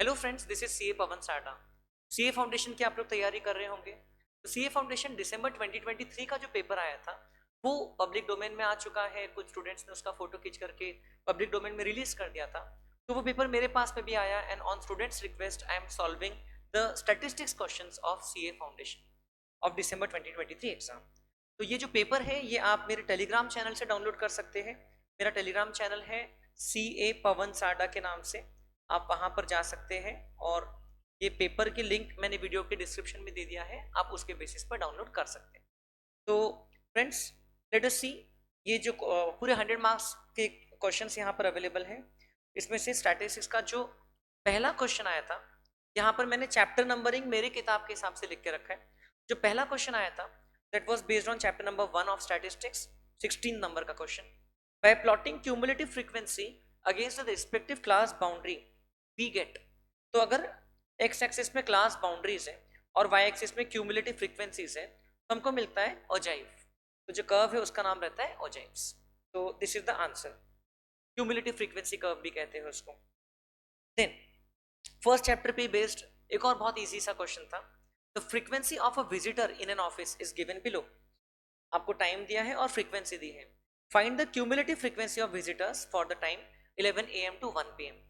Hello friends, this is CA Pawan Sarda. CA foundation की आप लोग तैयारी कर रहे होंगे। तो सीए फाउंडेशन दिसंबर 2023 का जो पेपर आया था वो पब्लिक डोमेन में आ चुका है। कुछ स्टूडेंट्स ने उसका फोटो खींच करके पब्लिक डोमेन में रिलीज कर दिया था। तो वो पेपर मेरे पास में भी आया and on students request I am solving the statistics questions of CA foundation of December 2023 exam. तो ये जो पेपर है ये आप मेरे टेलीग्राम चैनल से डाउनलोड कर सकते हैं। मेरा टेलीग्राम चैनल है सीए पवन सारडा के नाम से, आप वहां पर जा सकते हैं और ये पेपर की लिंक मैंने वीडियो के डिस्क्रिप्शन में दे दिया है, आप उसके बेसिस पर डाउनलोड कर सकते हैं। तो फ्रेंड्स, लेट अस सी ये जो पूरे 100 मार्क्स के क्वेश्चंस यहाँ पर अवेलेबल हैं। इसमें से स्टैटिस्टिक्स का जो पहला क्वेश्चन आया था, यहाँ पर मैंने चैप्टर नंबरिंग मेरे किताब के हिसाब से लिख के रखा है। जो पहला क्वेश्चन आया था that was based on chapter number 1 of statistics, 16 number का question. By plotting cumulative frequency against the respective class boundary we get. तो अगर एक्स एक्सिस में क्लास बाउंड्रीज है और वाई एक्सिस में क्यूमुलेटिव फ्रीक्वेंसीज है तो हमको मिलता है ओजाइव। तो जो कर्व है उसका नाम रहता है ओजाइव्स। तो this is the answer, cumulative frequency curve भी कहते हैं उसको। देन फर्स्ट चैप्टर पे बेस्ड एक और बहुत इजी सा क्वेश्चन था। The frequency of a visitor in an office is given below. आपको टाइम दिया है और फ्रीक्वेंसी दी है। Find the cumulative frequency of visitors for the time 11 AM to 1 PM।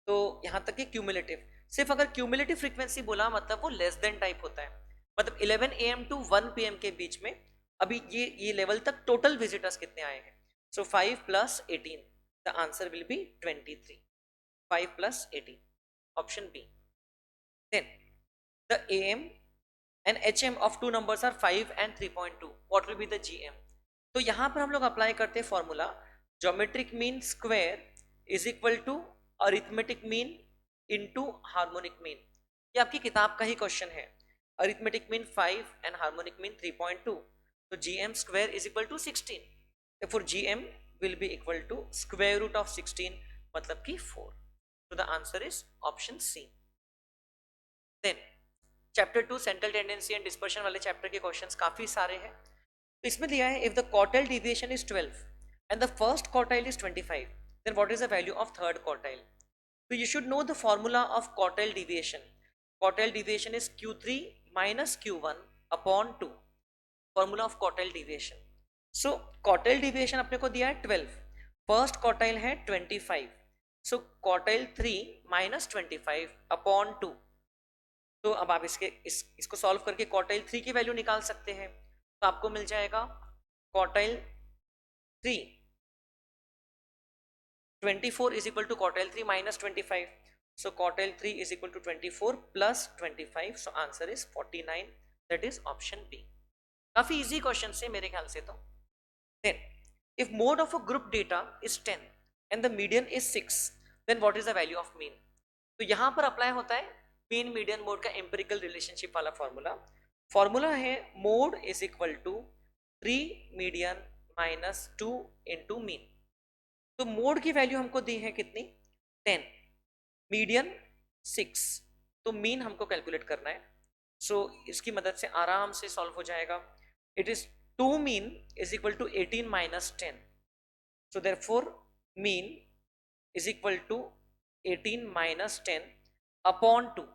तो यहाँ तक कि क्यूमुलेटिव, सिर्फ अगर क्यूमुलेटिव फ्रीक्वेंसी बोला मतलब वो लेस देन टाइप होता है। मतलब 11 AM टू 1 PM के बीच में अभी ये लेवल तक टोटल विजिटर्स कितने आए हैं। So 5 + 18, the answer will be 23। 5 + 18, option B. Then the AM and HM of two numbers are 5 and 3.2. What will be the GM? तो यहाँ पर हम लोग अप्लाई करते हैं formula, geometric mean square is equal to arithmetic mean into harmonic mean. ये आपकी किताब का ही क्वेश्चन है। Arithmetic mean 5 and harmonic mean 3.2, तो GM square is equal to 16। therefore GM will be equal to square root of 16, मतलब कि 4। so the answer is option C। then chapter 2 central tendency and dispersion वाले chapter के questions काफी सारे हैं। तो इसमें दिया है if the quartile deviation is 12 and the first quartile is 25, then what is the value of third quartile. तो you should know the formula of quartile deviation. Quartile deviation is Q3 - Q1 upon 2, formula of quartile deviation. So quartile deviation अपने को दिया है 12, first quartile है 25, so quartile 3 - 25 upon 2। तो अब आप इसको सॉल्व करके क्वार्टाइल 3 की वैल्यू निकाल सकते हैं। तो आपको मिल जाएगा quartile 3 24 is equal to quartile 3 - 25। So quartile 3 is equal to 24 + 25, so answer is 49, that is option B. काफी इजी क्वेश्चन है मेरे ख्याल से। तो then if mode of a group data is 10 and the median is 6, then what is the value of mean. तो यहां पर apply होता है मीन मीडियन मोड का एम्पिरिकल रिलेशनशिप वाला फॉर्मूला। फॉर्मूला है mode is equal to 3 median - 2 into mean. तो mode की वैल्यू हमको दी है कितनी, 10, मीडियन 6, तो मीन हमको कैलकुलेट करना है। सो इसकी मदद से आराम से सॉल्व हो जाएगा। It is 2 mean is equal to 18 - 10, so therefore mean is equal to 18 - 10 upon 2,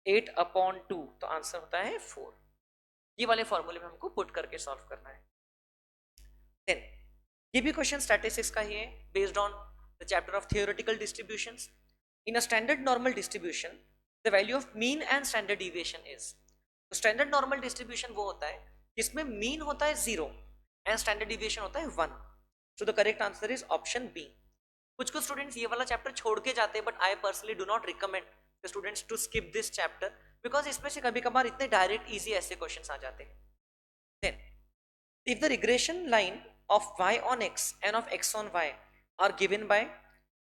8 upon 2, तो आंसर होता है 4। ये वाले फॉर्मूले में हमको पुट करके सॉल्व करना है। देन ये भी क्वेश्चन स्टैटिस्टिक्स का ही है, based on the chapter of theoretical distributions. In a standard normal distribution the value of mean and standard deviation is. तो स्टैंडर्ड नॉर्मल डिस्ट्रीब्यूशन वो होता है जिसमें मीन होता है 0 एंड स्टैंडर्ड डिविएशन होता है 1। So the correct answer is option B. कुछ कुछ स्टूडेंट्स ये वाला चैप्टर छोड़ के जाते हैं, but I personally do not recommend the students to skip this chapter, because इसमें से कभी कभार इतने डायरेक्ट इजी ऐसे क्वेश्चंस आ जाते हैं। Then if the regression line of y on x and of x on y are given by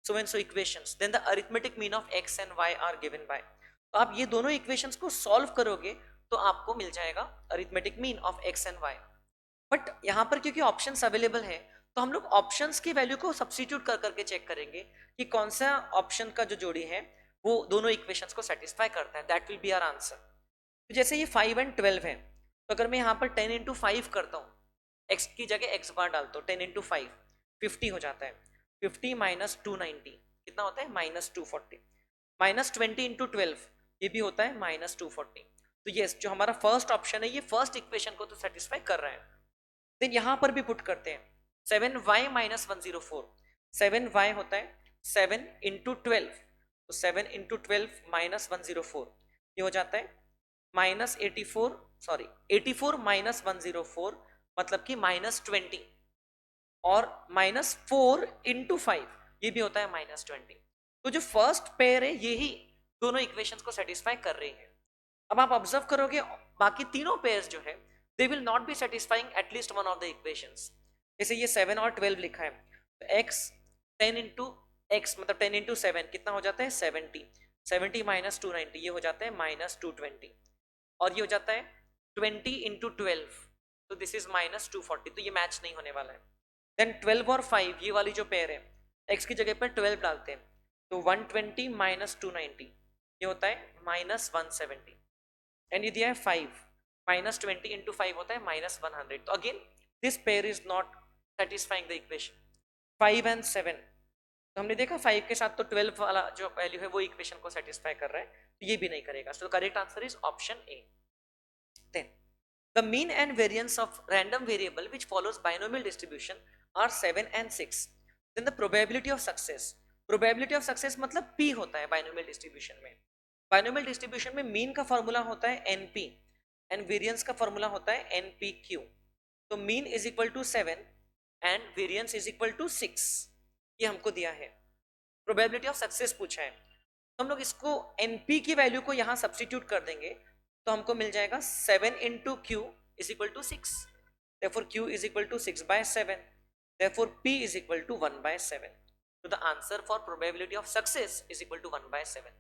so and so equations, then the arithmetic mean of x and y are given by। तो आप ये दोनों equations को solve करोगे तो आपको मिल जाएगा arithmetic mean of x and y। But यहाँ पर क्योंकि ऑप्शंस अवेलेबल है तो हम लोग ऑप्शंस की वैल्यू को सब्स्टिट्यूट कर करके चेक करेंगे कि कौन सा ऑप्शन का जो जोड़ी है वो दोनों इक्वेशंस को सेटिस्फाई करता है। That will be our answer. तो जैसे ये 5 एंड 12 है, तो अगर मैं यहाँ पर 10 × 5 करता हूँ, x की जगह x बार डालता हूँ, 10 × 5 50 हो जाता है। 50 - 290 कितना होता है, -240। -20 इंटू 12 ये भी होता है -240। तो यस, जो हमारा फर्स्ट ऑप्शन है ये फर्स्ट इक्वेशन को तो सेटिस्फाई कर रहा है। देन यहां पर भी पुट करते हैं 7y माइनस 104, 7y होता है 7 इंटू 12, तो 7 इंटू 12 माइनस 104 ये हो जाता है -84, सॉरी 84 माइनस 104 मतलब कि -20, और -4 इंटू 5 ये भी होता है -20। तो जो फर्स्ट पेयर है यही दोनों इक्वेशंस को सेटिस्फाई कर रही है। अब आप ऑब्जर्व करोगे बाकी तीनों पेयर्स जो है they will not be satisfying at least one of the equations. जैसे ये 7 और 12 लिखा है, तो x 10 इंटू एक्स मतलब 10 इंटू 7 कितना हो जाता है 70, 70 माइनस 290 ये हो जाता है -220, और ये हो जाता है 20 इंटू 12, तो दिस इज -240, तो ये मैच नहीं होने वाला है। देन 12 और 5 ये वाली जो पेयर है x की जगह पर 12 डालते हैं, तो 120 माइनस 290 ये होता है -170, एंड ये दिया है 5 -20 इंटू 5 होता है -100। तो again this pair is not satisfying the equation. 5 and 7, तो हमने देखा 5 के साथ तो 12 वाला जो वैल्यू है वो इक्वेशन को सेटिस्फाई कर रहा है, तो ये भी नहीं करेगा। So correct answer is option A. Then the mean and variance of random variable which follows binomial distribution are 7 and 6, then the probability of success मतलब p होता है binomial distribution में। binomial distribution में mean का formula होता है np and variance का formula होता है npq। तो mean is equal to 7 and variance is equal to 6 ये हमको दिया है। probability of success पूछा है, तो हम लोग इसको np की वैल्यू को यहाँ सब्स्टिट्यूट कर देंगे, तो हमको मिल जाएगा 7 into Q is equal to 6, therefore q is equal to 6 by 7, therefore p is equal to 1 by 7, so the answer for probability of success is equal to 1 by 7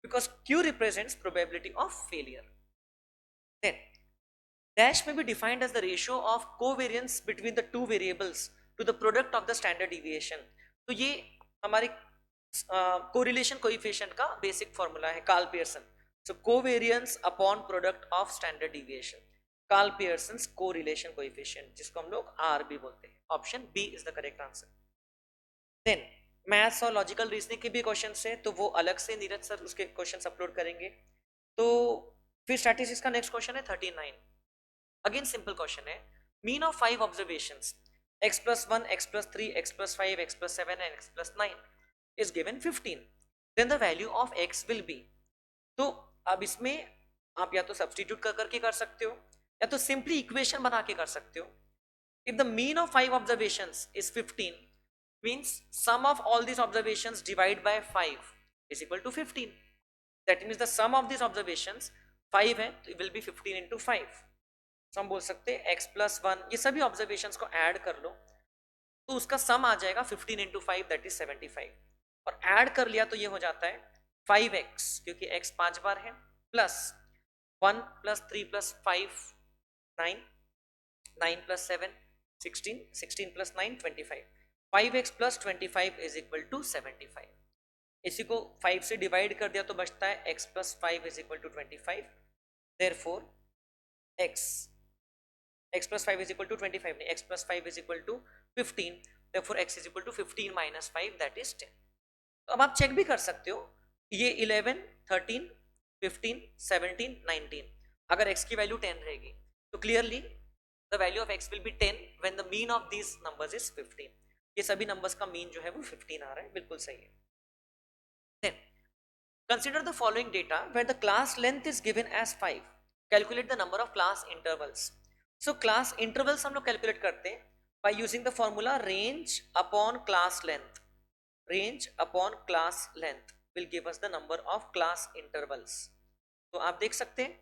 because q represents probability of failure. Then dash may be defined as the ratio of covariance between the two variables to the product of the standard deviation। तो ये हमारे correlation coefficient का basic formula है, Karl Pearson. So covariance upon product of standard deviation, Karl Pearson's correlation coefficient, जिसको हम लोग R भी बोलते हैं। Option B is the correct answer. Then maths और लॉजिकल रीजनिंग के भी क्वेश्चन है, तो वो अलग से नीरज सर उसके क्वेश्चन अपलोड करेंगे। तो फिर स्टैटिस्टिक्स का नेक्स्ट क्वेश्चन है 39। अगेन सिंपल क्वेश्चन है, mean of 5 observations x+1 x+3 x+5 x+7 and x+9 is given 15, then the value of x will be। तो अब इसमें आप या तो सब्स्टिट्यूट कर करके कर सकते हो या तो सिंपली इक्वेशन बना के कर सकते हो। If the mean of 5 observations is 15 means sum of all this observations divide by 5 is equal to 15, that means the sum of this observations 5 है तो इट विल बी 15 इंटू 5। हम बोल सकते हैं x+1, ये सभी ऑब्जर्वेशंस को ऐड कर लो तो उसका सम आ जाएगा 15 इंटू 5 दैट इज 75, और ऐड कर लिया तो ये हो जाता है 5x क्योंकि x 5 बार है, plus 1 plus 3 plus 5 9, 9 plus 7 16, 16 plus 9 25, 5x plus 25 is equal to 75। इसी को 5 से डिवाइड कर दिया तो बचता है x plus 5 is equal to 25, therefore x plus 5 is equal to 25 नहीं, x plus 5 is equal to 15, therefore x is equal to 15 minus 5 that is 10। तो अब आप चेक भी कर सकते हो, ये 11 13 15 17 19 अगर x की वैल्यू 10 रहेगी तो clearly the value of x will be 10 when the mean of these numbers is 15। ये सभी नंबर्स का मीन जो है वो 15 आ रहा है, बिल्कुल सही है। Then consider the following data where the class length is given as 5, calculate the number of class intervals. So class intervals हम लोग कैलकुलेट करते हैं by using the formula range upon class length. Range upon class length will give us the number of class intervals. तो आप देख सकते हैं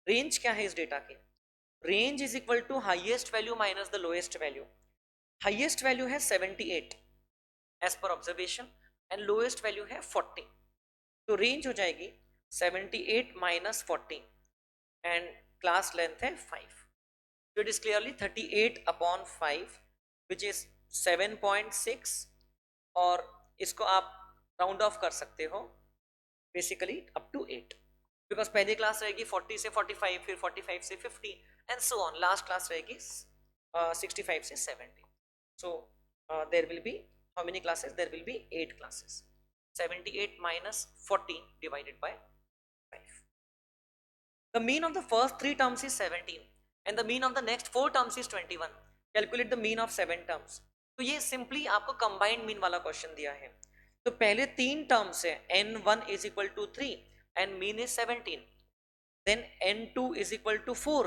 range क्या है इस डेटा की, range is equal to highest value minus the lowest value. Highest value है 78 as per observation and lowest value है 40, तो रेंज हो जाएगी 78 माइनस 40 एंड क्लास लेंथ है 5। So it is clearly 38 upon 5 which is 7.6, और इसको आप राउंड ऑफ कर सकते हो बेसिकली अप टू 8 बिकॉज पहली क्लास रहेगी 40 से 45, फिर 45 से 50 and so on, last class रहेगी 65 से 70। So there will be how many classes, there will be 8 classes. 78 minus 40 divided by 5. The mean of the first 3 terms is 17 and the mean of the next 4 terms is 21. Calculate the mean of 7 terms. तो ये simply आपको combined mean वाला question दिया है. तो पहले 3 terms है n1 is equal to 3 and mean is 17. Then n2 is equal to 4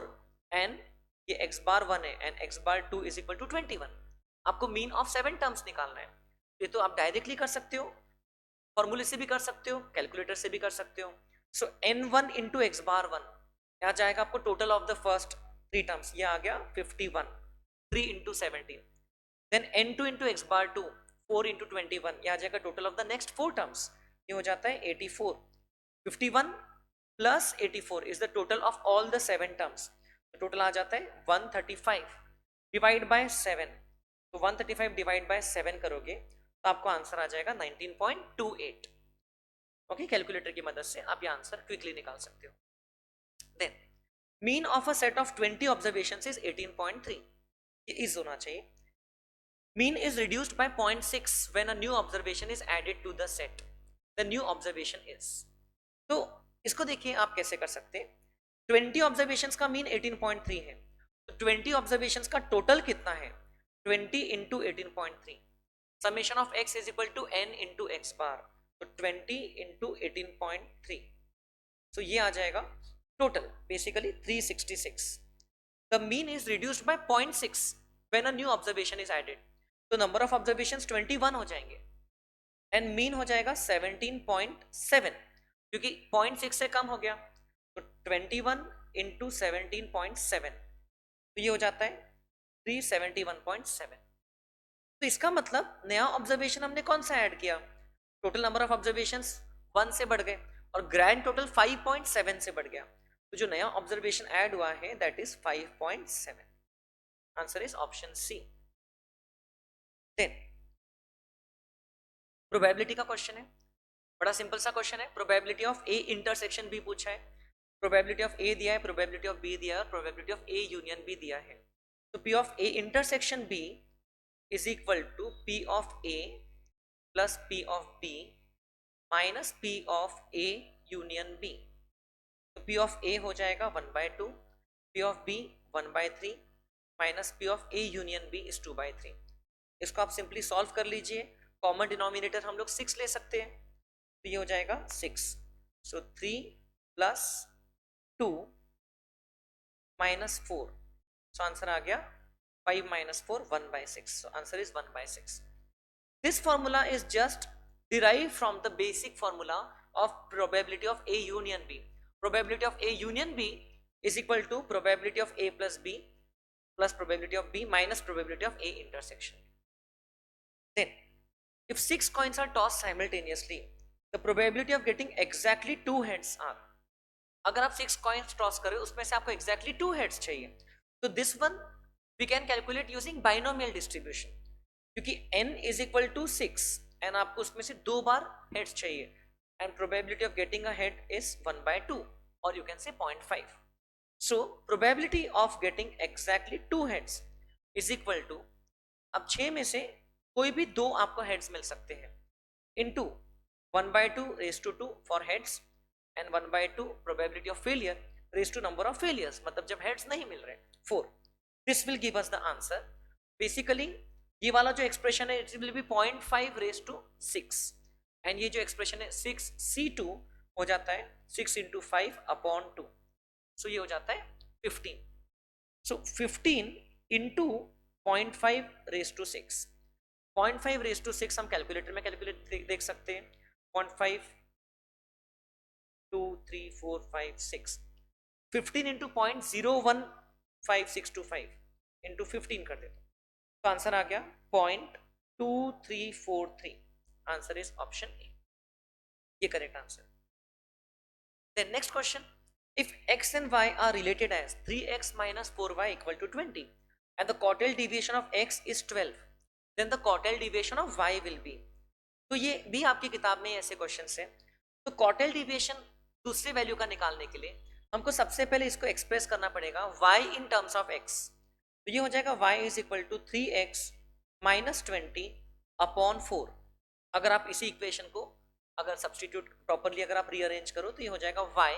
and ये x bar 1 है and x bar 2 is equal to 21. आपको मीन ऑफ 7 टर्म्स निकालना है. ये तो आप डायरेक्टली कर सकते हो, फॉर्मूले से भी कर सकते हो, कैलकुलेटर से भी कर सकते हो. सो n1 इंटू एक्स बार 1 यहाँ जाएगा आपको total of the first 3 terms, ये आ गया 51, 3 into 17. Then n2 into x bar 2 4 into 21, यहाँ जाएगा total of the next 4 terms, ये हो जाता है 84. 51 plus 84 is the total of all the 7 terms. Total आ जाता है 135 डिवाइड बाय 7. तो 135 डिवाइड बाय 7 करोगे तो आपको आंसर आ जाएगा 19.28. ओके, कैलकुलेटर की मदद से आप ये आंसर क्विकली निकाल सकते हो. Then mean of a set of 20 observations is 18.3. ये इज होना चाहिए. Mean is reduced by 0.6 when a new observation is added to the set. The new observation is, तो इसको देखिए आप कैसे कर सकते हैं. 20 ऑब्जर्वेशंस का मीन 18.3 है, तो 20 ऑब्जर्वेशंस का टोटल कितना है, 20 इंटू 18.3. समेशन ऑफ x is equal to n into x bar, तो 20 इंटू 18.3. सो ये आ जाएगा total basically 366. The mean is reduced by 0.6 when a new observation is added. तो नंबर ऑफ ऑब्जर्वेशंस 21 हो जाएंगे एंड मीन हो जाएगा 17.7 क्योंकि 0.6 से कम हो गया. तो 21 इंटू 17.7, तो ये हो जाता है 371.7. तो इसका मतलब नया ऑब्जर्वेशन हमने कौन सा ऐड किया, टोटल नंबर ऑफ ऑब्जर्वेशंस 1 से बढ़ गए और ग्रैंड टोटल 5.7 से बढ़ गया. तो जो नया ऑब्जर्वेशन ऐड हुआ है that is 5.7. Answer is option C. Then probability का क्वेश्चन है, बड़ा सिंपल सा क्वेश्चन है. Probability of A intersection B पूछा है. प्रोबेबिलिटी ऑफ ए दिया है, प्रोबेबिलिटी ऑफ बी दिया है और probability of A union B दिया है. तो P of A intersection B is equal to P of A plus P of B minus P of A union B. तो P of A हो जाएगा 1/2, P of B 1/3 minus P of A union B is 2/3. इसको आप simply solve कर लीजिए. Common denominator हम लोग 6 ले सकते हैं, तो ये हो जाएगा 6. सो 3 प्लस 2 माइनस 4, सो आंसर आ गया 5 minus 4, 1/6. So answer is 1/6. This formula is just derived from the basic formula of probability of A union B. Probability of A union B is equal to probability of A plus B plus probability of B minus probability of A intersection. Then, if 6 coins are tossed simultaneously, the probability of getting exactly 2 heads are. अगर आप 6 coins toss करें उसमें से आपको exactly 2 heads चाहिए, तो this one we can calculate using binomial distribution क्योंकि n is equal to 6 and आपको उसमें से 2 बार heads चाहिए and probability of getting a head is 1/2 or you can say 0.5. so probability of getting exactly 2 heads is equal to, अब 6 में से कोई भी 2 आपको heads मिल सकते हैं into 1/2 raised to 2 for heads and 1/2 probability of failure raised to number of failures, मतलब जब heads नहीं मिल रहे 4. This will give us the answer. Basically ये वाला जो एक्सप्रेशन है it will be 0.5 raised to 6 and ये जो एक्सप्रेशन है 6c2 हो जाता है 6 into 5 upon 2, so ये हो जाता है 15. so 15 into 0.5 raised to 6, 0.5 raised to 6 हम कैलकुलेटर में कैलकुलेट देख सकते हैं. 0.5 2 3 4 5 6, 15 into 0.015625 इंटू 15 कर देता हूँ, तो आंसर आ गया 0.2343. आंसर इज ऑप्शन ए, ये correct answer. Then next question, if x and y are related as 3x minus 4y equal to 20 and the quartile deviation of x is 12, then the quartile deviation of y will be. तो ये भी आपकी किताब में ऐसे question है. तो quartile deviation दूसरे वैल्यू का निकालने के लिए हमको सबसे पहले इसको एक्सप्रेस करना पड़ेगा y in terms of x. तो ये हो जाएगा y is equal to 3x minus 20 upon 4. अगर आप इसी इक्वेशन को अगर सब्सटीट्यूट प्रॉपरली अगर आप रीअरेंज करो तो ये हो जाएगा y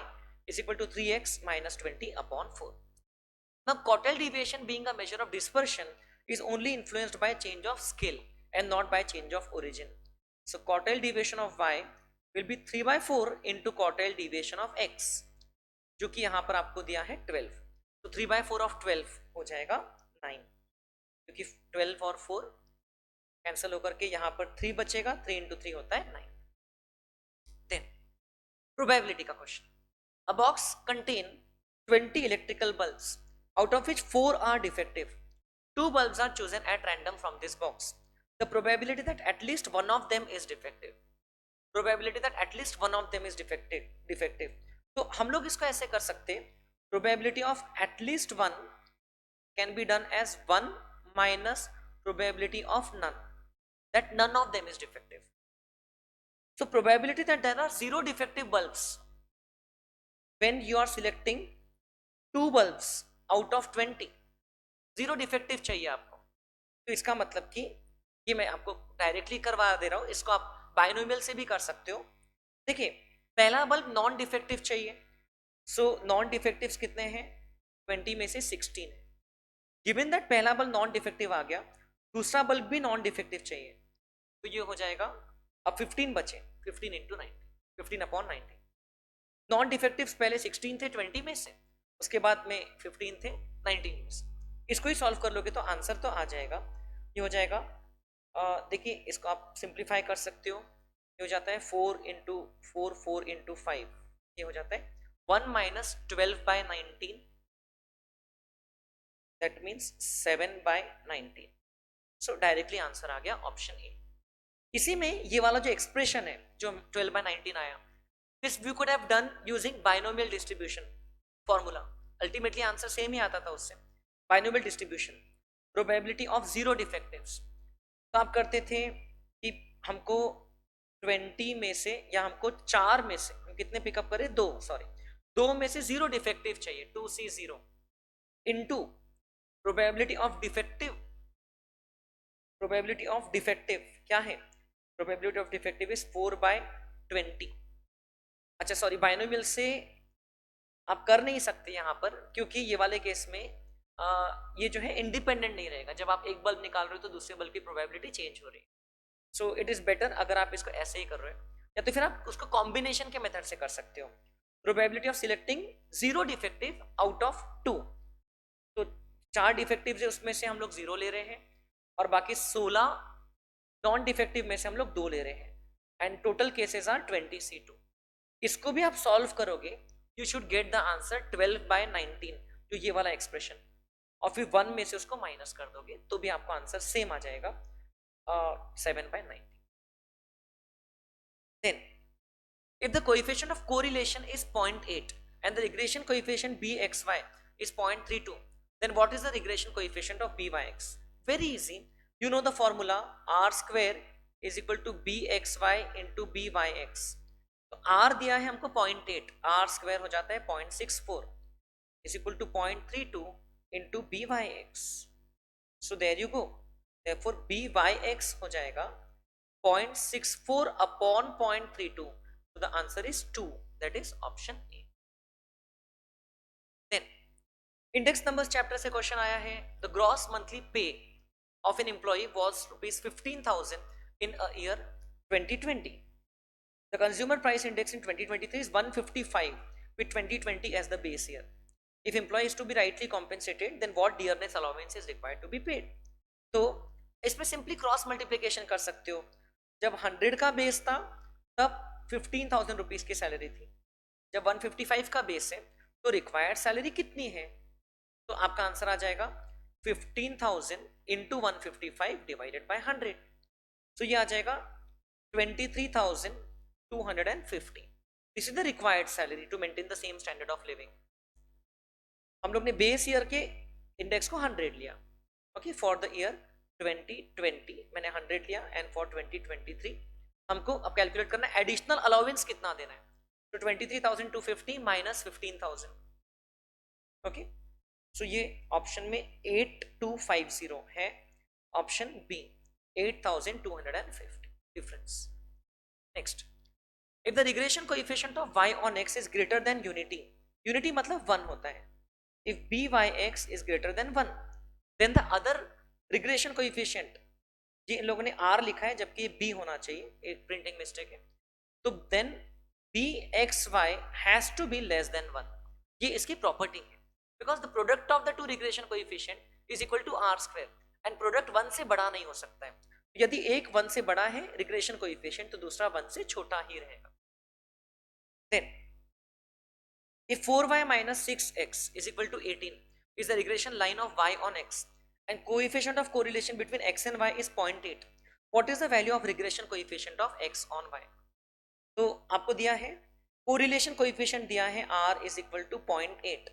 is equal to 3x minus 20/4. Now Cauchy deviation being a measure of dispersion is only influenced by change of scale and not by change of origin. So Cauchy deviation of y will be 3/4 into Cauchy deviation of x, जो कि यहाँ पर आपको दिया है 12. तो 3/4 of 12 हो जाएगा 9, क्योंकि 12 और 4 कैंसिल होकर के यहाँ पर 3 बचेगा, 3 into 3 होता है 9. Then probability का question. A box contain 20 electrical bulbs, out of which 4 are defective. 2 bulbs are chosen at random from this box. The probability that at least one of them is defective. Probability that at least one of them is defective. तो हम लोग इसको ऐसे कर सकते हैं, probability of at least one can be done as 1 minus probability of none, that none of them is defective. So probability that there are 0 defective bulbs when you are selecting 2 bulbs out of 20, 0 defective चाहिए आपको. तो इसका मतलब कि ये मैं आपको directly करवा दे रहा हूं, इसको आप बाइनोमियल से भी कर सकते हो. देखिए, पहला बल्ब नॉन डिफेक्टिव चाहिए, सो नॉन डिफेक्टिव्स कितने हैं, 20 में से 16 है. गिवन दैट पहला बल्ब नॉन डिफेक्टिव आ गया, दूसरा बल्ब भी नॉन डिफेक्टिव चाहिए, तो ये हो जाएगा, अब 15 बचे, 15 इंटू 90, 15/90. नॉन डिफेक्टिव्स पहले 16 थे 20 में से, उसके बाद में 15 थे 19 में से. इसको ही सॉल्व कर लोगे तो आंसर तो आ जाएगा. ये हो जाएगा, देखिए इसको आप सिंप्लीफाई कर सकते हो, ये हो जाता है 4 इंटू 4, 4 इंटू 5, ये हो जाता है 1 minus 12/19, that means 7/19. So directly answer आ गया ऑप्शन ए. इसी में ये वाला जो एक्सप्रेशन है जो 12/19 आया, this we could have done using binomial distribution formula. Ultimately answer same ही आता था उससे. Binomial distribution, probability of 0 defectives. तो आप करते थे कि हमको 20 में से या हमको 4 में से कितने पिकअप करें, 2 में से 0 डिफेक्टिव चाहिए, 2C0 into probability of defective क्या है, प्रोबेबिलिटी ऑफ डिफेक्टिव इज 4/20. अच्छा सॉरी, बाइनोमियल से आप कर नहीं सकते यहाँ पर, क्योंकि ये वाले केस में ये जो है इंडिपेंडेंट नहीं रहेगा. जब आप एक बल्ब निकाल रहे हो तो दूसरे बल्ब की प्रोबेबिलिटी चेंज हो रही है. सो इट इज बेटर अगर आप इसको ऐसे ही कर रहे हो, या तो फिर आप उसको कॉम्बिनेशन के मेथड से कर सकते हो. Probability of selecting 0 defective out of 2, तो 4 डिफेक्टिव है उसमें से हम लोग 0 ले रहे हैं, और बाकी 16 नॉन डिफेक्टिव में से हम लोग 2 ले रहे हैं, and total cases are 20C2. इसको भी आप सॉल्व करोगे, you should get the answer 12/19, जो ये वाला एक्सप्रेशन, और फिर 1 में से उसको माइनस कर दोगे तो भी आपको आंसर सेम आ जाएगा, 7/19. Then if the coefficient of correlation is 0.8 and the regression coefficient bxy is 0.32, then what is the regression coefficient of byx? Very easy, you know the formula, r square is equal to bxy into byx. तो r दिया है हमको 0.8, r square हो जाता है 0.64 is equal to 0.32 into byx. So there you go. Therefore byx हो जाएगा 0.64 upon 0.32. So the answer is 2. That is option A. Then index numbers chapter से क्वेश्चन आया है. The gross monthly pay of an employee was ₹15,000 in a year 2020. The consumer price index in 2023 is 155 with 2020 as the base year. If employee is to be rightly compensated, then what dearness allowance is required to be paid? तो इसमें simply cross multiplication कर सकते हो. जब 100 का base था तब 15,000 rupees की सैलरी थी, जब 155 का बेस है तो रिक्वायर्ड सैलरी कितनी है, तो आपका आंसर आ जाएगा 15,000 इंटू 155 डिवाइडेड बाय 100. तो ये आ जाएगा 23,250. This is the required salary to maintain the same standard of living. हम लोग ने बेस ईयर के इंडेक्स को 100 लिया, ओके, फॉर द ईयर 2020 मैंने 100 लिया, एंड फॉर 2023 हमको अब कैलकुलेट करना है एडिशनल अलाउंस कितना देना है. तो 23,250 माइनस 15,000, ओके. सो ये ऑप्शन में 8250 है, option B 8,250 difference. Next, if the regression coefficient of y on x is greater than unity, unity मतलब 1 होता है, if byx is greater than 1, then the other regression coefficient, जी इन लोगों ने r लिखा है जबकि b होना चाहिए, एक प्रिंटिंग मिस्टेक है, तो then bxy has to be less than 1, ये इसकी प्रॉपर्टी है, because the product of the two regression coefficient is equal to r square and product 1 से बड़ा नहीं हो सकता है, यदि एक 1 से बड़ा है रिग्रेशन कोएफिशिएंट तो दूसरा 1 से छोटा ही रहेगा. Then if 4y minus 6x is equal to 18 is the regression line of y on x and coefficient of correlation between x and y is 0.8, what is the value of regression coefficient of x on y? तो आपको दिया है correlation coefficient दिया है r is equal to 0.8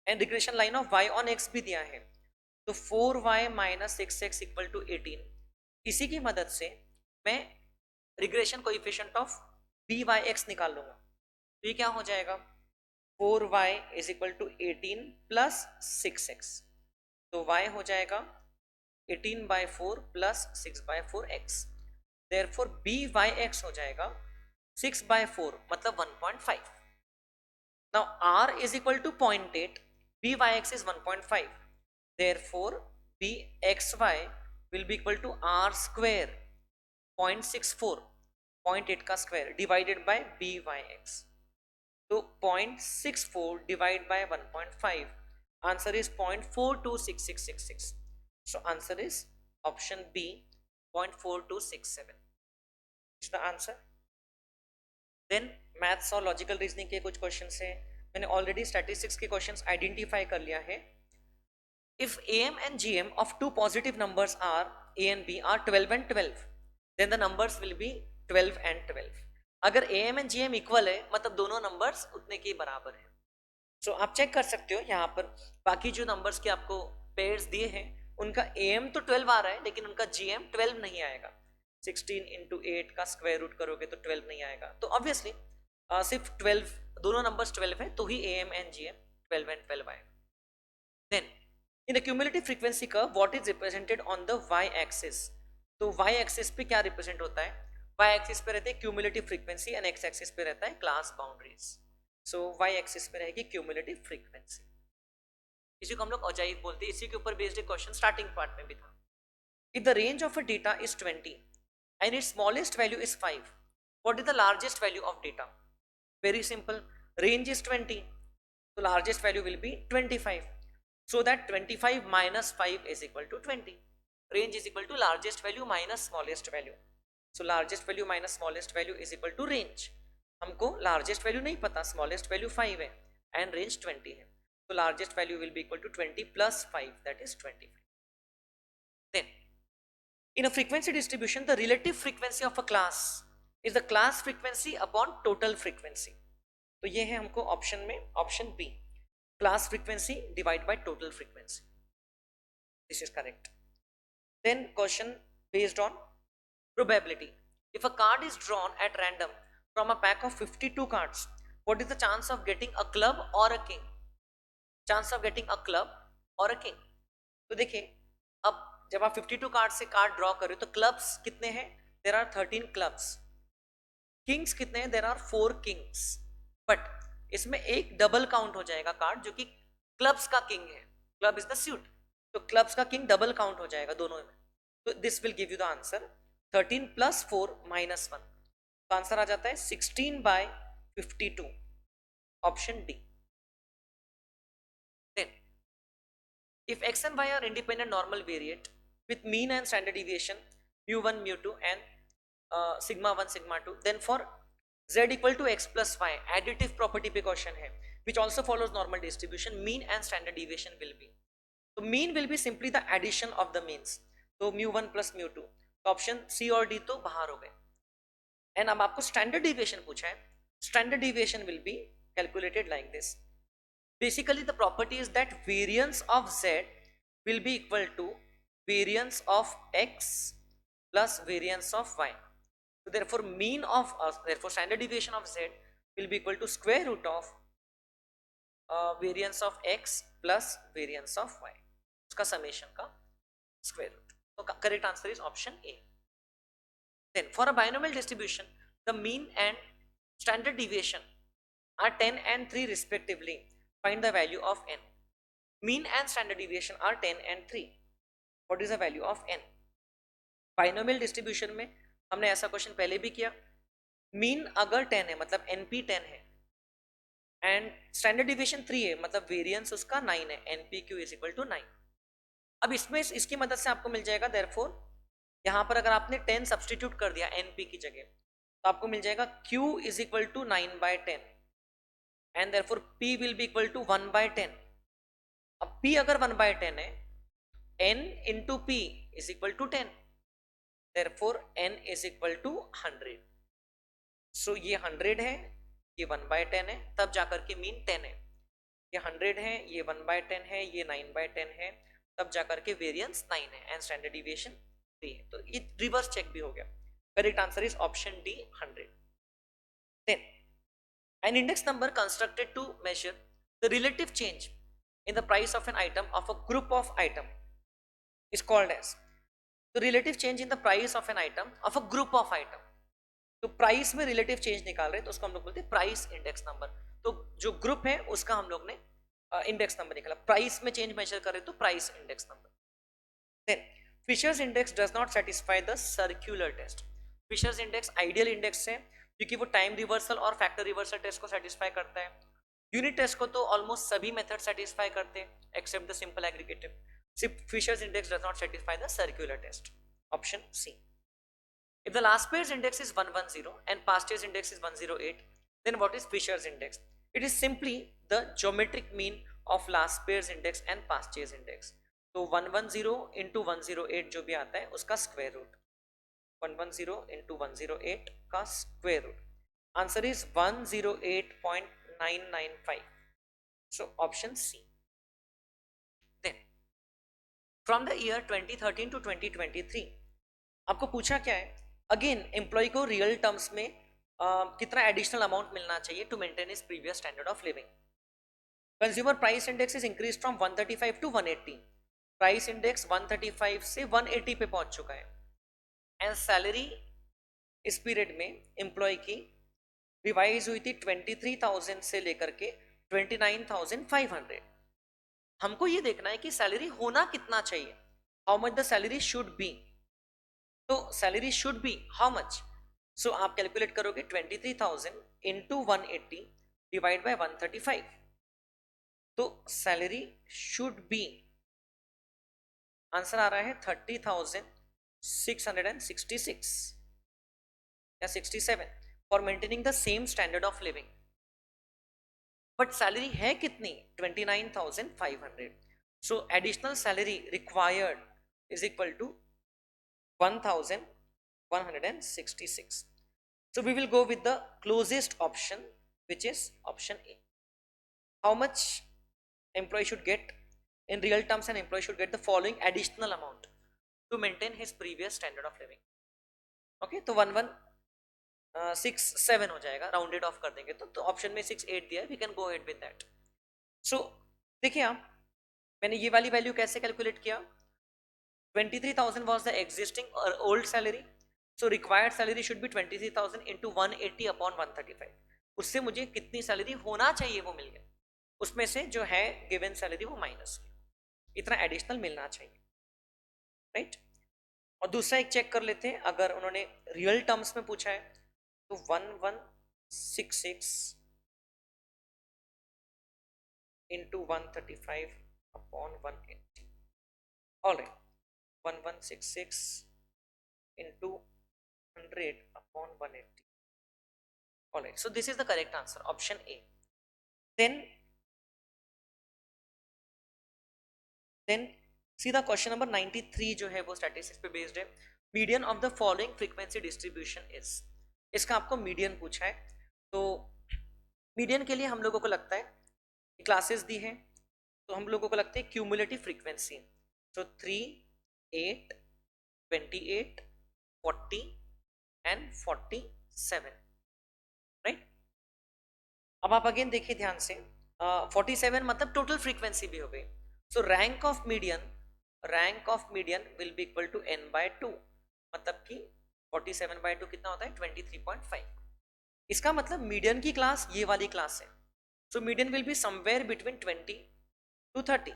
and regression line of y on x भी दिया है, तो 4y minus 6x equal to 18, इसी की मदद से मैं रिग्रेशन कोएफिशिएंट ऑफ byx निकाल लूंगा, तो ये क्या हो जाएगा 4y is equal to 18 plus 6x, तो y हो जाएगा 18 by 4 plus 6 by 4x, therefore byx हो जाएगा 6 by 4 मतलब 1.5. now r is equal to 0.8, byx is 1.5, therefore bxy will be equal to r square 0.64, 0.8 का स्क्वायर डिवाइडेड बाय byx, तो 0.64 divided by 1.5, answer is 0.426666, so answer is option B 0.4267 is the answer. Then maths और logical reasoning के कुछ questions हैं, मैंने already statistics के questions identify कर लिया है. If am and gm of two positive numbers are a and b are 12 and 12, then the numbers will be 12 and 12. अगर am and gm इक्वल है मतलब दोनों नंबर्स उतने के बराबर है. सो आप चेक कर सकते हो यहाँ पर बाकी जो नंबर्स के आपको पेयर्स दिए हैं उनका am तो 12 आ रहा है लेकिन उनका gm 12 नहीं आएगा, 16 into 8 का स्क्वायर रूट करोगे तो 12 नहीं आएगा, तो ऑब्वियसली सिर्फ 12 दोनों नंबर्स 12 है तो ही am and gm 12 and 12 आएगा. Then in the cumulative frequency curve what is represented on the y axis, तो y एक्सिस पे क्या रिप्रेजेंट होता है, y एक्सिस पे रहती है cumulative frequency and x axis पे रहता है क्लास बाउंड्रीज, सो y एक्सिस पे रहेगी क्यूमुलेटिव फ्रीक्वेंसी, इसी को हम लोग अजाइव बोलते हैं, इसी के ऊपर बेस्ड एक क्वेश्चन स्टार्टिंग पार्ट में भी था. If the range of a data is 20 and its smallest value is 5, what is the largest value of data? Very simple, range is 20, so largest value will be 25, so that 25 minus 5 is equal to 20, range is equal to largest value minus smallest value, so largest value minus smallest value is equal to range. हमको largest value नहीं पता, smallest value 5 है and range 20 है, so largest value will be equal to 20 plus 5, that is 25. then in a frequency distribution, the relative frequency of a class is the class frequency upon total frequency. तो ये है हमको option में option B, class frequency divided by total frequency. This is correct. Then question based on probability. If a card is drawn at random from a pack of 52 cards, what is the chance of getting a club or a king? Chance of getting a club or a king. तो देखिए अब जब आप 52 card से card draw करें तो clubs कितने हैं, देयर आर 13 क्लब्स, किंग्स कितने हैं, देयर आर 4 किंग्स, बट इसमें एक डबल काउंट हो जाएगा कार्ड जो कि क्लब्स का किंग है, क्लब इज द सूट, तो क्लब्स का किंग डबल काउंट हो जाएगा दोनों में, तो this will give you the answer 13 plus 4 minus 1, तो आंसर आ जाता है 16 by 52, option D. Then if x and y are independent normal variate with mean and standard deviation mu1 mu2 and sigma 1 sigma 2, then for z equal to x plus y additive property पे question है which also follows normal distribution, mean and standard deviation will be, तो mean will be simply the addition of the means, तो mu1 plus mu2, तो option C और D तो बाहर हो गए. एंड अब आपको स्टैंडर्ड डिविएशन पूछा है, standard deviation will be calculated like this. Basically the property is that variance of z will be equal to variance of x plus variance of y, so therefore mean of therefore standard deviation of z will be equal to square root of variance of x plus variance of y, उसका summation का square root, so correct answer is option A. Then for a binomial distribution the mean and Standard deviation are 10 and 3 respectively. Find the value of n. Mean and standard deviation are 10 and 3. What is the value of n? Binomial distribution में हमने ऐसा question पहले भी किया. Mean अगर 10 है मतलब NP 10 है एंड स्टैंडर्ड डिविएशन 3 है मतलब वेरिएंस उसका 9 है, np q is equal to 9. अब इसमें इसकी मदद से आपको मिल जाएगा देयरफॉर यहाँ पर अगर आपने 10 सब्सटीट्यूट कर दिया एनपी की जगह तो आपको मिल जाएगा q is equal to 9/10 and therefore p will be equal to 1/10. अब p अगर 1/10 है, n into p is equal to 10, therefore n is equal to 100. So ये 100 है, ये 1/10 है, तब जाकर के मीन 10 है. ये 100 है, ये 1/10 है, ये 9/10 है, तब जाकर के वेरिएंस 9 है एंड स्टैंडर्ड डिविएशन 3 है. तो ये रिवर्स चेक भी हो गया. Correct answer is option D 100. Then an index number constructed to measure the relative change in the price of an item of a group of item is called as the relative change in the price of an item of a group of item. तो price में relative change निकाल रहे हैं तो उसको हम लोग बोलते हैं प्राइस इंडेक्स नंबर. तो जो ग्रुप है उसका हम लोग ने इंडेक्स नंबर निकाला. प्राइस में चेंज मेजर करें तो price index number. Then Fisher's index does not satisfy the circular test. Fisher's index ideal index है क्योंकि वो टाइम रिवर्सल और फैक्टर रिवर्सल टेस्ट को सेटिस्फाई करता है. यूनिट टेस्ट को तो ऑलमोस्ट सभी मेथड सेटिस्फाई करते हैं एक्सेप्ट द सिंपल एग्रीगेटिव. सिर्फ Fisher's index does not satisfy the circular test. Option C. If the last pair's index is 110 and past year's index is 108, then what is Fisher's index? It is simply the geometric mean of last pair's index and past year's index. तो 110 into 108 जो भी आता है उसका square root. 110 into 108 का square root. Answer is 108.995. So option C. Then from the year 2013 to 2023 आपको पूछा क्या है? अगेन एम्प्लॉय को रियल टर्म्स में कितना एडिशनल अमाउंट मिलना चाहिए to maintain his previous standard of living. Consumer price index is increase from 135 to 180. Price index 135 से 180 पे पहुंच चुका है एंड सैलरी इस पीरियड में एम्प्लॉय की रिवाइज हुई थी 23,000 से लेकर के 29,500. हमको ये देखना है कि सैलरी होना कितना चाहिए, how much the salary should be. तो salary should be how much. So आप कैलकुलेट करोगे 23,000 इंटू 180 डिवाइड बाय 135. तो सैलरी शुड बी आंसर आ रहा है 30,666 या 67 for maintaining the same standard of living. But salary है कितनी? 29,500. So additional salary required is equal to 1,166. So we will go with the closest option, which is option A. How much employee should get in real terms? An employee should get the following additional amount to maintain his previous standard of living. Okay, तो 1167 हो जाएगा, rounded off कर देंगे तो option में 68 दिया है. We can go ahead with that. So देखिए आप, मैंने ये वाली वैल्यू कैसे कैलकुलेट किया. 23,000 was the existing or old salary, so required salary should be 23,000 into 180 upon 135. उससे मुझे कितनी सैलरी होना चाहिए वो मिल गया. उसमें से जो है गिवन सैलरी वो माइनस की, इतना एडिशनल मिलना चाहिए. राइट. और दूसरा एक चेक कर लेते हैं. अगर उन्होंने रियल टर्म्स में पूछा है तो 1166 into 135 upon 180. All right. 1166 into 100 upon 180. All right, so this is the correct answer, option A. Then see the question number 93 जो है वो स्टैटिस्टिक्स पे बेस्ड है. Median of the following frequency distribution is. इसका आपको मीडियन पूछा है. तो मीडियन के लिए हम लोगों को लगता है क्लासेस दी है तो हम लोगों को लगता है क्यूमुलेटिव फ्रीक्वेंसी. तो 3, 8, 28, 40 and 47. राइट. अब आप अगेन देखिए ध्यान से, 47 मतलब टोटल फ्रीक्वेंसी भी हो गई. So rank of median will be equal to n/2. मतलब कि 47/2 कितना होता है? 23.5. इसका मतलब मीडियन की क्लास ये वाली क्लास है, so median will be somewhere between 20 to 30,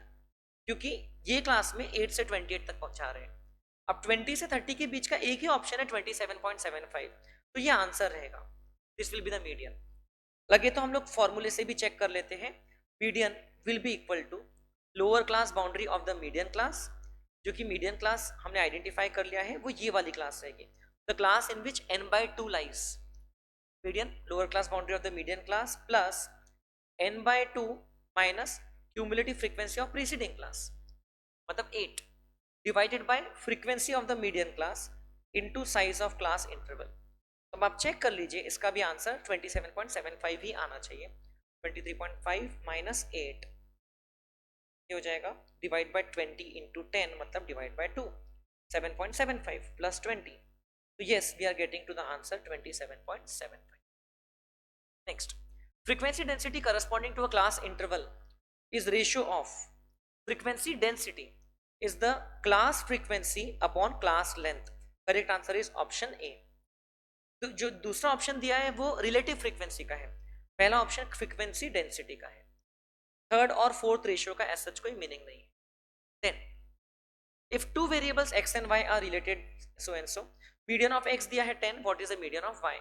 क्योंकि ये क्लास में 8 से 28 तक पहुंचा रहे हैं। अब 20 से 30 के बीच का एक ही ऑप्शन है 27.75, तो ये आंसर रहेगा, this will be the median. लगे तो हम लोग फॉर्मूले से भी चेक कर लेते हैं, median will be equal to lower class boundary of the median class, जो कि मीडियन क्लास हमने आइडेंटिफाई कर लिया है, वो ये वाली क्लास रहेगी, the class in which n/2 lies, median lower class boundary of the median class plus n/2 minus cumulative frequency of preceding class, मतलब 8 divided by frequency of the median class into size of class interval. अब आप check कर लीजिए, इसका भी answer 27.75 ही आना चाहिए। 23.5 minus 8 ये हो जाएगा डिवाइड बाय 20 इंटू 10, मतलब डिवाइड बाय 2, 7.75 प्लस 20, तो yes we are getting to the answer 27.75। Next, frequency density corresponding to a class interval is ratio of frequency density is the class frequency upon class length। correct answer is option A। तो जो दूसरा option दिया है वो relative frequency का है, पहला option frequency density का है। थर्ड और फोर्थ रेशियो का एज सच कोई मीनिंग नहीं है। Then if two variables x and y are related so and so, median of x दिया है 10, what is the median of y?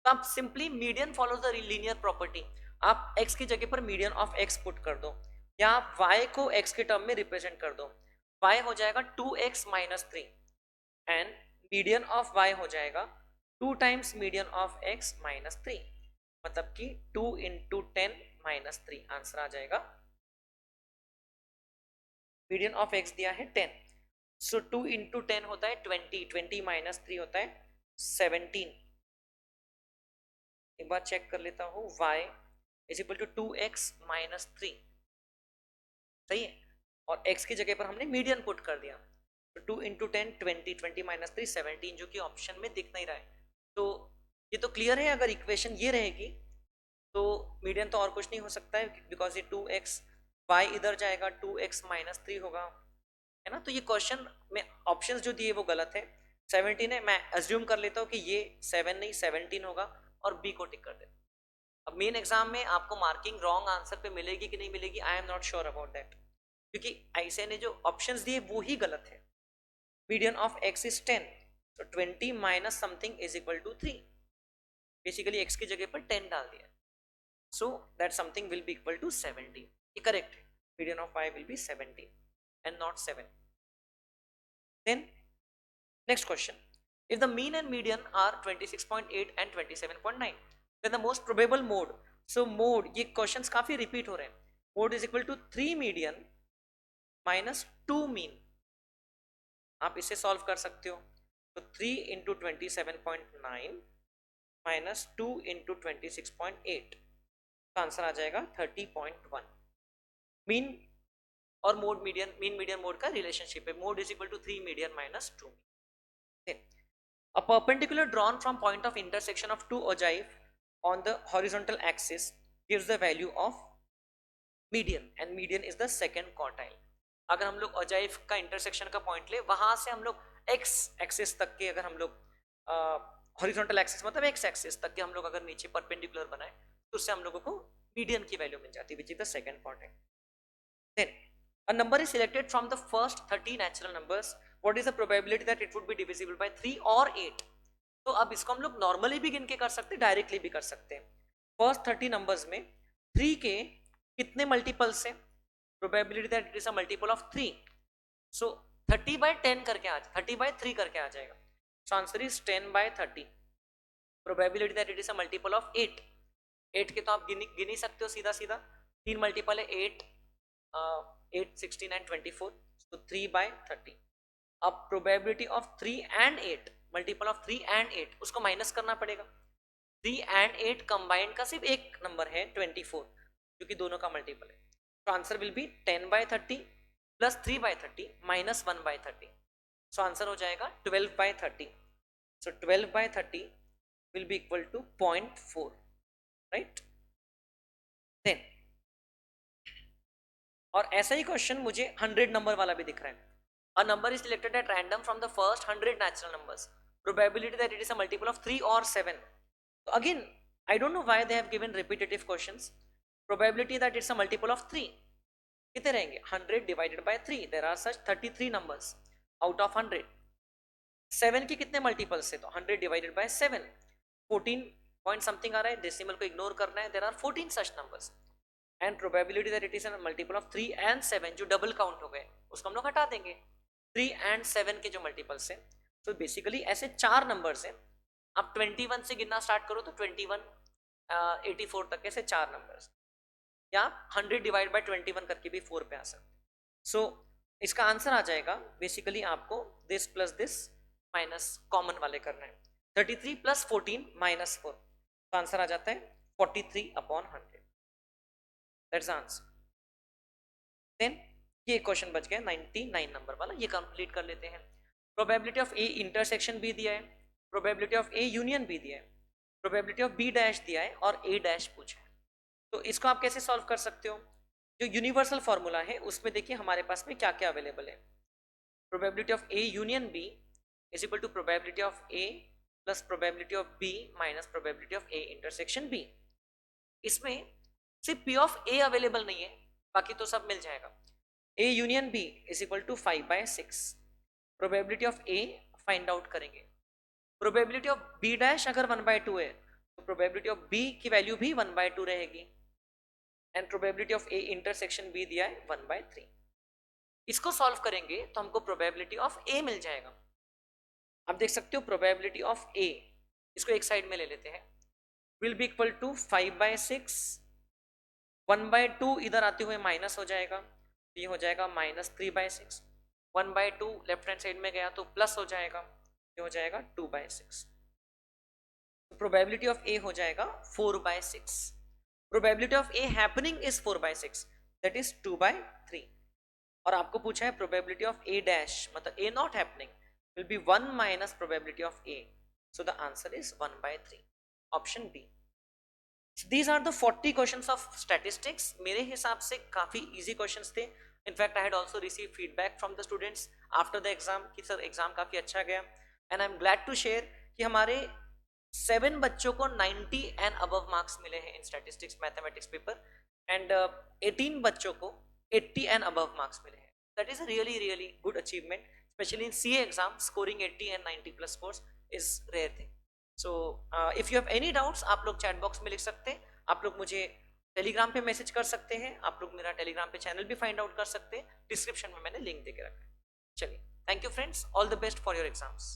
तो आप simply median follows the linear property, आप x की जगह पर मीडियन ऑफ x पुट कर दो, या आप y को x के टर्म में रिप्रेजेंट कर दो, y हो जाएगा 2x minus 3 and median of y हो जाएगा 2 times median of x minus 3, मतलब कि 2 इंटू 10 माइनस 3 आंसर आ जाएगा। मीडियन ऑफ x दिया है 10, सो 2 इंटू 10 होता है 20, 20 माइनस 3 होता है 17। एक बार चेक कर लेता हूँ, y is equal to 2x minus 3, सही है, और x की जगह पर हमने मीडियन पुट कर दिया, तो 2 इंटू 10 20, 20 माइनस 3 17, जो कि ऑप्शन में दिख नहीं रहा है। तो ये तो क्लियर है, अगर इक्वेशन ये रहेगी तो मीडियन तो और कुछ नहीं हो सकता है, बिकॉज ये 2x, y इधर जाएगा 2x माइनस 3 होगा, है ना। तो ये क्वेश्चन में ऑप्शंस जो दिए वो गलत है, 17 है, मैं अज्यूम कर लेता हूँ कि ये 7 नहीं 17 होगा और बी को टिक कर देता हूँ। अब मेन एग्जाम में आपको मार्किंग रॉन्ग आंसर पे मिलेगी कि नहीं मिलेगी, I am not sure about that, क्योंकि ऐसे ने जो ऑप्शंस दिए वो ही गलत है। मीडियन ऑफ x इज 10, तो 20 minus something is equal to 3, basically x की जगह पर 10 डाल दिया, so that something will be equal to 70, ये करेक्ट है, median of y will be 70 and not 7। Then next question, if the mean and median are 26.8 and 27.9, then the most probable mode, so mode, ये questions काफी repeat हो रहे हैं, mode is equal to 3 median minus 2 mean, आप इसे solve कर सकते हो, तो 3 इंटू 27.9 माइनस 2 इंटू 26.8, तो आंसर आ जाएगा 30.1। मीन और mode median, mean median mode का रिलेशनशिप है, mode is equal to 3 median minus 2 mean. A perpendicular drawn from point of intersection of two ogive on the horizontal axis gives the value of median and median is the second quartile। अगर हम लोग ogive का intersection का point ले, वहां से हम लोग x एक्सिस तक के, अगर हम लोग हॉरिजॉन्टल एक्सिस मतलब x एक्सिस तक के हम लोग अगर नीचे परपेंडिकुलर बनाए, तो उससे हम लोगों को मीडियन की वैल्यू मिल जाती है, which is the second quartile. Then a number is selected from the first 30 natural numbers, what is the probability that it would be divisible by 3 or 8? तो अब इसको हम लोग नॉर्मली भी गिन के कर सकते हैं, डायरेक्टली भी कर सकते हैं। फर्स्ट 30 नंबर्स में 3 के कितने मल्टीपल्स हैं, probability that it is a multiple of 3, सो 30/10 करके आ 30/3 करके आ जाएगा, सो answer is 10/30। Probability that it is a multiple of 8, 8 के तो आप गिन ही सकते हो सीधा सीधा, 3 मल्टीपल है 8, 8 16 and 24, so 3/30। अब probability of 3 and 8, multiple of 3 and 8, उसको माइनस करना पड़ेगा, 3 and 8 कंबाइंड का सिर्फ एक नंबर है 24, क्योंकि दोनों का मल्टीपल है, तो answer will be 10/30 plus 3/30 minus 1/30, so answer हो जाएगा 12/30, so 12/30 will be equal to 0.4, right. Then और ऐसा ही क्वेश्चन मुझे 100 नंबर वाला भी दिख रहा है, a number is selected at random from the first 100 natural numbers, probability that it is a multiple of 3 or 7, तो again I don't know why they have given repetitive questions. Probability that it's a multiple of 3 कितने रहेंगे 100 divided by 3. There are such 33 numbers out of 100. 7 के कितने multiples है तो 100 divided by 7 14 point something आ रहा है, डेसिमल को इग्नोर करना है. There are 14 such numbers and probability that it is a multiple of 3 and 7 जो डबल काउंट हो गए उसको हम लोग हटा देंगे. 3 एंड 7 के जो मल्टीपल्स हैं तो बेसिकली ऐसे 4 नंबर्स हैं. आप 21 से गिनना स्टार्ट करो तो 21 84 तक ऐसे 4 नंबर्स, या 100 डिवाइड बाय 21 करके भी 4 पे आ सकते. सो इसका आंसर आ जाएगा बेसिकली आपको this plus this minus common वाले करना है. 33 प्लस 14 माइनस 4 तो आंसर आ जाता है 43/100. That's the answer. देन ये क्वेश्चन बच गया 99 नंबर वाला, ये कंप्लीट कर लेते हैं. प्रोबेबिलिटी ऑफ ए इंटरसेक्शन भी दिया है, प्रोबेबिलिटी ऑफ ए यूनियन भी दिया है, प्रोबेबिलिटी ऑफ बी डैश दिया है और ए डैश पूछा है. तो इसको आप कैसे सॉल्व कर सकते हो? जो यूनिवर्सल फॉर्मूला है उसमें देखिए हमारे पास में क्या क्या अवेलेबल है. Probability of A union B is equal to probability of A plus probability of B minus probability of A intersection B. इसमें सिर्फ पी ऑफ ए अवेलेबल नहीं है, बाकी तो सब मिल जाएगा. A union B is equal to 5/6. Probability of A find out करेंगे. प्रोबेबिलिटी ऑफ बी डैश अगर 1/2 है तो प्रोबेबिलिटी ऑफ बी की वैल्यू भी 1/2 रहेगी and probability of A intersection B दिया है 1/3. इसको सॉल्व करेंगे तो हमको प्रोबेबिलिटी ऑफ ए मिल जाएगा. आप देख सकते हो प्रोबेबिलिटी ऑफ ए, इसको एक साइड में ले लेते हैं, विल बी इक्वल टू 5/6. 1/2 इधर आते हुए माइनस हो जाएगा, ये हो जाएगा -3/6. 1/2 लेफ्ट हैंड साइड में गया तो प्लस हो जाएगा, ये हो जाएगा 2/6. प्रोबेबिलिटी ऑफ ए हो जाएगा 4/6. Probability of A happening is 4/6, that is 2/3. और आपको पूछा है प्रोबेबिलिटी ऑफ ए डैश मतलब ए not happening will be 1 minus probability of A. So the answer is 1/3. Option B. So these are the 40 questions of statistics. मेरे हिसाब से काफ़ी easy questions थे. In fact, I had also received feedback from the students after the exam कि sir exam काफ़ी अच्छा गया. And I'm glad to share कि हमारे 7 बच्चों को 90 and above marks मिले हैं in statistics mathematics paper and 18 बच्चों को 80 and above marks मिले हैं. That is a really good achievement. Especially in CA exam, scoring 80 and 90 plus scores is rare thing. So if you have any doubts, आप लोग chat box में लिख सकते हैं, आप लोग मुझे टेलीग्राम पे मैसेज कर सकते हैं, आप लोग मेरा टेलीग्राम पे चैनल भी फाइंड आउट कर सकते हैं, डिस्क्रिप्शन में मैंने लिंक दे के रखा है. चलिए, thank you friends, all the best for your exams.